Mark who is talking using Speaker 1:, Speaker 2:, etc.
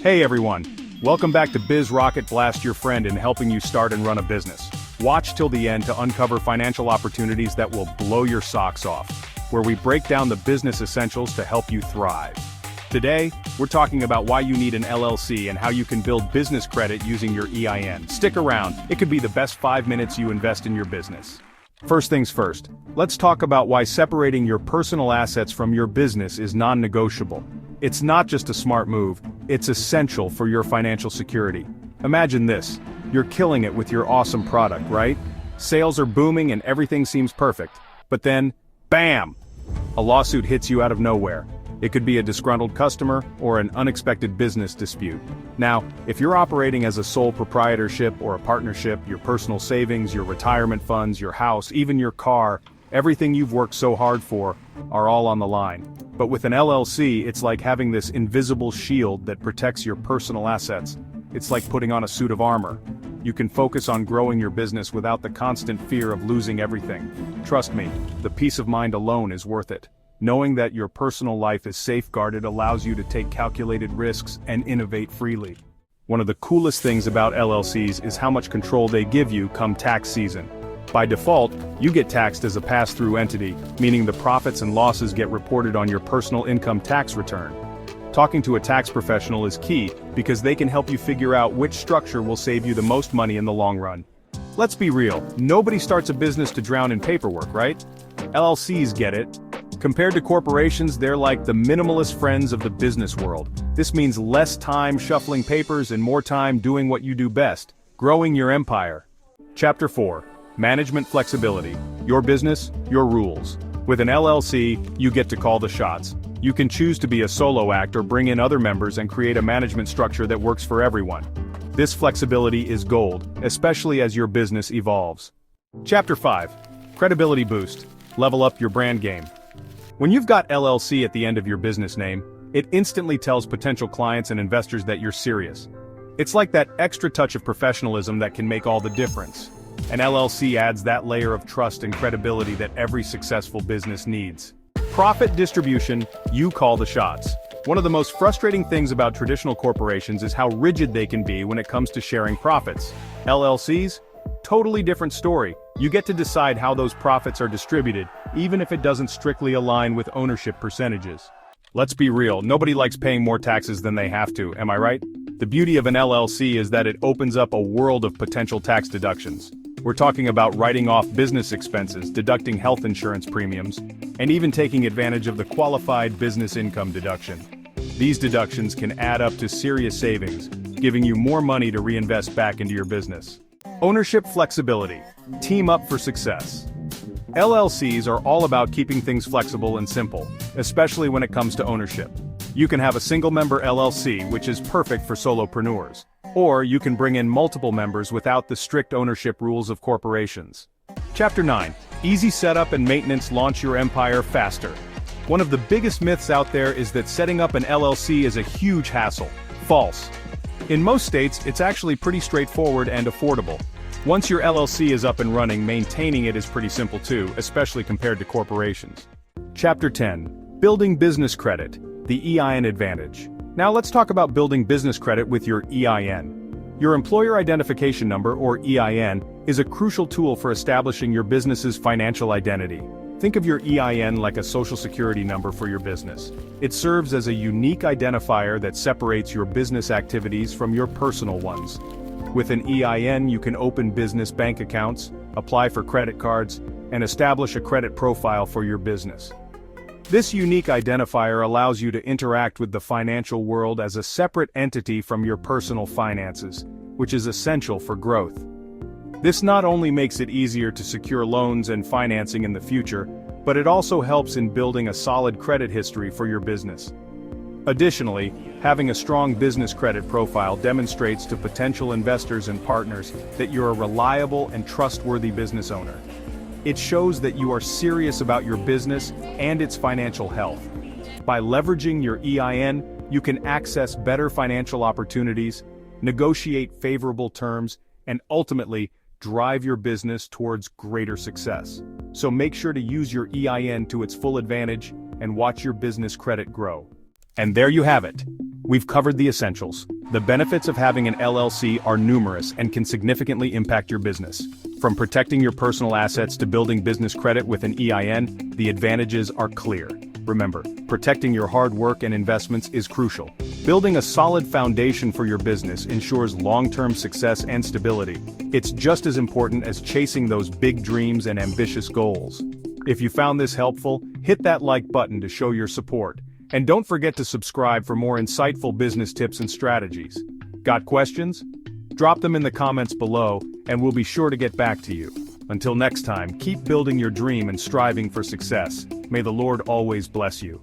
Speaker 1: Hey everyone, welcome back to Biz Rocket Blast, your friend in helping you start and run a business. Watch till the end to uncover financial opportunities that will blow your socks off, where we break down the business essentials to help you thrive. Today, we're talking about why you need an LLC and how you can build business credit using your EIN. Stick around, it could be the best 5 minutes you invest in your business. First things first, let's talk about why separating your personal assets from your business is non-negotiable. It's not just a smart move, it's essential for your financial security. Imagine this, you're killing it with your awesome product, right? Sales are booming and everything seems perfect. But then, bam! A lawsuit hits you out of nowhere. It could be a disgruntled customer or an unexpected business dispute. Now, if you're operating as a sole proprietorship or a partnership, your personal savings, your retirement funds, your house, even your car, everything you've worked so hard for, are all on the line. But with an LLC, it's like having this invisible shield that protects your personal assets. It's like putting on a suit of armor. You can focus on growing your business without the constant fear of losing everything. Trust me, the peace of mind alone is worth it. Knowing that your personal life is safeguarded allows you to take calculated risks and innovate freely. One of the coolest things about LLCs is how much control they give you come tax season. By default, you get taxed as a pass-through entity, meaning the profits and losses get reported on your personal income tax return. Talking to a tax professional is key because they can help you figure out which structure will save you the most money in the long run. Let's be real, nobody starts a business to drown in paperwork, right? LLCs get it. Compared to corporations, they're like the minimalist friends of the business world. This means less time shuffling papers and more time doing what you do best, growing your empire. Chapter 4. Management flexibility. Your business, your rules. With an LLC, you get to call the shots. You can choose to be a solo act or bring in other members and create a management structure that works for everyone. This flexibility is gold, especially as your business evolves. Chapter 5. Credibility boost. Level up your brand game. When you've got LLC at the end of your business name, it instantly tells potential clients and investors that you're serious. It's like that extra touch of professionalism that can make all the difference. An LLC adds that layer of trust and credibility that every successful business needs. Profit distribution, you call the shots. One of the most frustrating things about traditional corporations is how rigid they can be when it comes to sharing profits. LLCs? Totally different story. You get to decide how those profits are distributed, even if it doesn't strictly align with ownership percentages. Let's be real, nobody likes paying more taxes than they have to, am I right? The beauty of an LLC is that it opens up a world of potential tax deductions. We're talking about writing off business expenses, deducting health insurance premiums, and even taking advantage of the qualified business income deduction. These deductions can add up to serious savings, giving you more money to reinvest back into your business. Ownership flexibility. Team up for success. LLCs are all about keeping things flexible and simple, especially when it comes to ownership. You can have a single-member LLC, which is perfect for solopreneurs. Or you can bring in multiple members without the strict ownership rules of corporations. Chapter 9. Easy setup and maintenance. Launch your empire faster. One of the biggest myths out there is that setting up an LLC is a huge hassle. False. In most states, it's actually pretty straightforward and affordable. Once your LLC is up and running, maintaining it is pretty simple too, especially compared to corporations. Chapter 10. Building business credit. The EIN advantage. Now let's talk about building business credit with your EIN. Your Employer Identification Number, or EIN, is a crucial tool for establishing your business's financial identity. Think of your EIN like a social security number for your business. It serves as a unique identifier that separates your business activities from your personal ones. With an EIN, you can open business bank accounts, apply for credit cards, and establish a credit profile for your business. This unique identifier allows you to interact with the financial world as a separate entity from your personal finances, which is essential for growth. This not only makes it easier to secure loans and financing in the future, but it also helps in building a solid credit history for your business. Additionally, having a strong business credit profile demonstrates to potential investors and partners that you're a reliable and trustworthy business owner. It shows that you are serious about your business and its financial health. By leveraging your EIN, you can access better financial opportunities, negotiate favorable terms, and ultimately drive your business towards greater success. So make sure to use your EIN to its full advantage and watch your business credit grow. And there you have it. We've covered the essentials. The benefits of having an LLC are numerous and can significantly impact your business. From protecting your personal assets to building business credit with an EIN, the advantages are clear. Remember, protecting your hard work and investments is crucial. Building a solid foundation for your business ensures long-term success and stability. It's just as important as chasing those big dreams and ambitious goals. If you found this helpful, hit that like button to show your support. And don't forget to subscribe for more insightful business tips and strategies. Got questions? Drop them in the comments below, and we'll be sure to get back to you. Until next time, keep building your dream and striving for success. May the Lord always bless you.